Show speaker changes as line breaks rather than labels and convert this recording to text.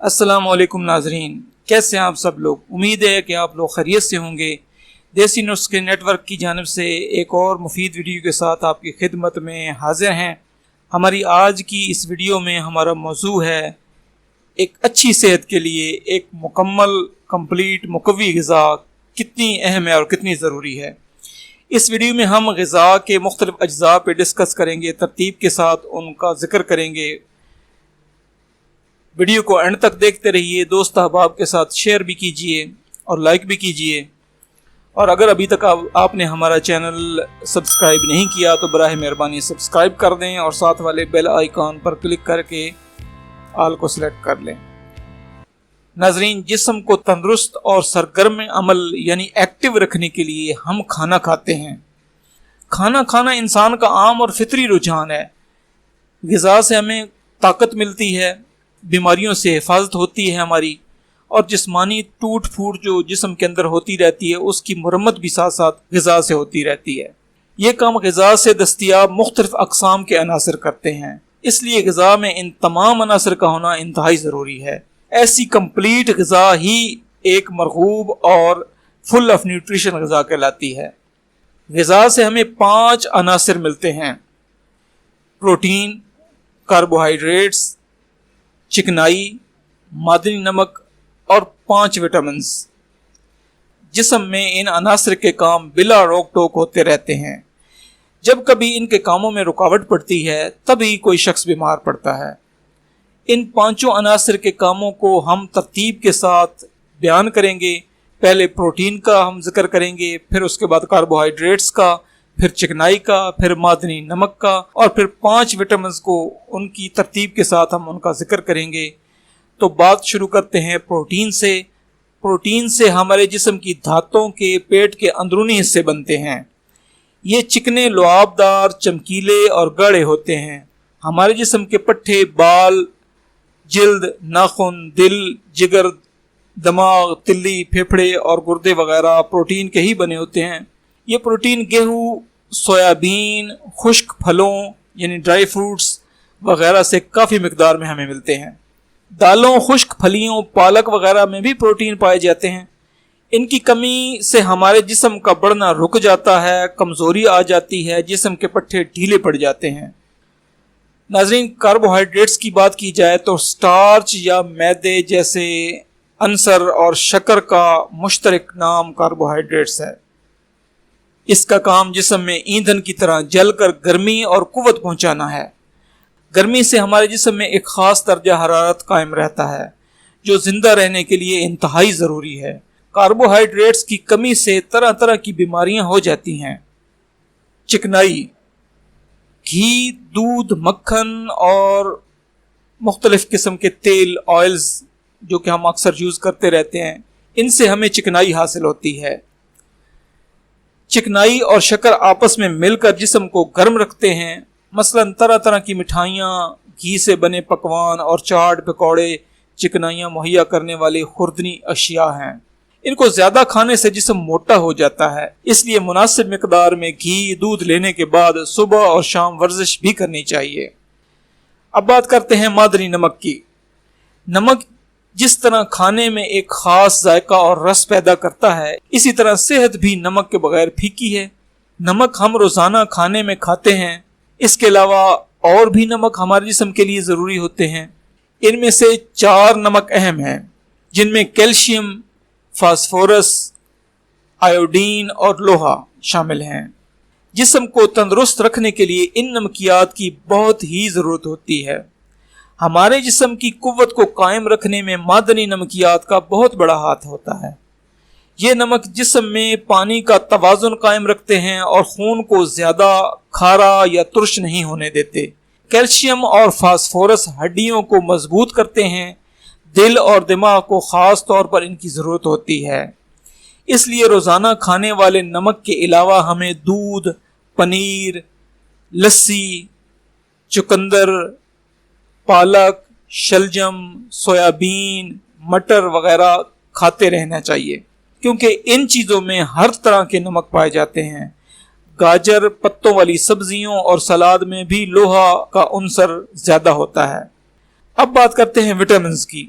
السلام علیکم ناظرین، کیسے ہیں آپ سب لوگ؟ امید ہے کہ آپ لوگ خیریت سے ہوں گے۔ دیسی نسخے نیٹ ورک کی جانب سے ایک اور مفید ویڈیو کے ساتھ آپ کی خدمت میں حاضر ہیں۔ ہماری آج کی اس ویڈیو میں ہمارا موضوع ہے ایک اچھی صحت کے لیے ایک کمپلیٹ مقوی غذا کتنی اہم ہے اور کتنی ضروری ہے۔ اس ویڈیو میں ہم غذا کے مختلف اجزاء پہ ڈسکس کریں گے، ترتیب کے ساتھ ان کا ذکر کریں گے۔ ویڈیو کو اینڈ تک دیکھتے رہیے، دوست احباب کے ساتھ شیئر بھی کیجیے اور لائک بھی کیجیے، اور اگر ابھی تک آپ نے ہمارا چینل سبسکرائب نہیں کیا تو براہ مہربانی سبسکرائب کر دیں اور ساتھ والے بیل آئیکن پر کلک کر کے آل کو سلیکٹ کر لیں۔ ناظرین، جسم کو تندرست اور سرگرم عمل یعنی ایکٹیو رکھنے کے لیے ہم کھانا کھاتے ہیں۔ کھانا کھانا انسان کا عام اور فطری رجحان ہے۔ غذا سے ہمیں طاقت ملتی ہے، بیماریوں سے حفاظت ہوتی ہے ہماری، اور جسمانی ٹوٹ پھوٹ جو جسم کے اندر ہوتی رہتی ہے اس کی مرمت بھی ساتھ ساتھ غذا سے ہوتی رہتی ہے۔ یہ کام غذا سے دستیاب مختلف اقسام کے عناصر کرتے ہیں، اس لیے غذا میں ان تمام عناصر کا ہونا انتہائی ضروری ہے۔ ایسی کمپلیٹ غذا ہی ایک مرغوب اور فل آف نیوٹریشن غذا کہلاتی ہے۔ غذا سے ہمیں 5 عناصر ملتے ہیں: پروٹین، کاربوہائیڈریٹس، چکنائی، معدنی نمک اور 5 وٹامنز۔ جسم میں ان عناصر کے کام بلا روک ٹوک ہوتے رہتے ہیں۔ جب کبھی ان کے کاموں میں رکاوٹ پڑتی ہے تبھی کوئی شخص بیمار پڑتا ہے۔ ان 5 عناصر کے کاموں کو ہم ترتیب کے ساتھ بیان کریں گے۔ پہلے پروٹین کا ہم ذکر کریں گے، پھر اس کے بعد کاربوہائیڈریٹس کا، پھر چکنائی کا، پھر معدنی نمک کا، اور پھر 5 وٹامنز کو ان کی ترتیب کے ساتھ ہم ان کا ذکر کریں گے۔ تو بات شروع کرتے ہیں پروٹین سے۔ پروٹین سے ہمارے جسم کی دھاتوں کے پیٹ کے اندرونی حصے بنتے ہیں۔ یہ چکنے لعاب دار، چمکیلے اور گاڑھے ہوتے ہیں۔ ہمارے جسم کے پٹھے، بال، جلد، ناخن، دل، جگر، دماغ، تلی، پھیپھڑے اور گردے وغیرہ پروٹین کے ہی بنے ہوتے ہیں۔ یہ پروٹین گیہوں، سویابین، خشک پھلوں یعنی ڈرائی فروٹس وغیرہ سے کافی مقدار میں ہمیں ملتے ہیں۔ دالوں، خشک پھلیوں، پالک وغیرہ میں بھی پروٹین پائے جاتے ہیں۔ ان کی کمی سے ہمارے جسم کا بڑھنا رک جاتا ہے، کمزوری آ جاتی ہے، جسم کے پٹھے ڈھیلے پڑ جاتے ہیں۔ ناظرین، کاربوہائیڈریٹس کی بات کی جائے تو سٹارچ یا میدے جیسے عنصر اور شکر کا مشترک نام کاربوہائیڈریٹس ہے۔ اس کا کام جسم میں ایندھن کی طرح جل کر گرمی اور قوت پہنچانا ہے۔ گرمی سے ہمارے جسم میں ایک خاص درجہ حرارت قائم رہتا ہے جو زندہ رہنے کے لیے انتہائی ضروری ہے۔ کاربوہائیڈریٹس کی کمی سے طرح طرح کی بیماریاں ہو جاتی ہیں۔ چکنائی، گھی، دودھ، مکھن اور مختلف قسم کے تیل، آئلز جو کہ ہم اکثر یوز کرتے رہتے ہیں، ان سے ہمیں چکنائی حاصل ہوتی ہے۔ چکنائی اور شکر آپس میں مل کر جسم کو گرم رکھتے ہیں۔ مثلاً طرح طرح کی مٹھائیاں، گھی سے بنے پکوان اور چاٹ، پکوڑے چکنائیاں مہیا کرنے والی خوردنی اشیاء ہیں۔ ان کو زیادہ کھانے سے جسم موٹا ہو جاتا ہے، اس لیے مناسب مقدار میں گھی، دودھ لینے کے بعد صبح اور شام ورزش بھی کرنی چاہیے۔ اب بات کرتے ہیں معدنی نمک کی۔ نمک جس طرح کھانے میں ایک خاص ذائقہ اور رس پیدا کرتا ہے، اسی طرح صحت بھی نمک کے بغیر پھیکی ہے۔ نمک ہم روزانہ کھانے میں کھاتے ہیں، اس کے علاوہ اور بھی نمک ہمارے جسم کے لیے ضروری ہوتے ہیں۔ ان میں سے 4 نمک اہم ہیں، جن میں کیلشیم، فاسفورس، آیوڈین اور لوہا شامل ہیں۔ جسم کو تندرست رکھنے کے لیے ان نمکیات کی بہت ہی ضرورت ہوتی ہے۔ ہمارے جسم کی قوت کو قائم رکھنے میں معدنی نمکیات کا بہت بڑا ہاتھ ہوتا ہے۔ یہ نمک جسم میں پانی کا توازن قائم رکھتے ہیں اور خون کو زیادہ کھارا یا ترش نہیں ہونے دیتے۔ کیلشیم اور فاسفورس ہڈیوں کو مضبوط کرتے ہیں۔ دل اور دماغ کو خاص طور پر ان کی ضرورت ہوتی ہے۔ اس لیے روزانہ کھانے والے نمک کے علاوہ ہمیں دودھ، پنیر، لسی، چقندر، پالک، شلجم، سویابین، مٹر وغیرہ کھاتے رہنا چاہیے، کیونکہ ان چیزوں میں ہر طرح کے نمک پائے جاتے ہیں۔ گاجر، پتوں والی سبزیوں اور سلاد میں بھی لوہا کا عنصر زیادہ ہوتا ہے۔ اب بات کرتے ہیں وٹامنز کی۔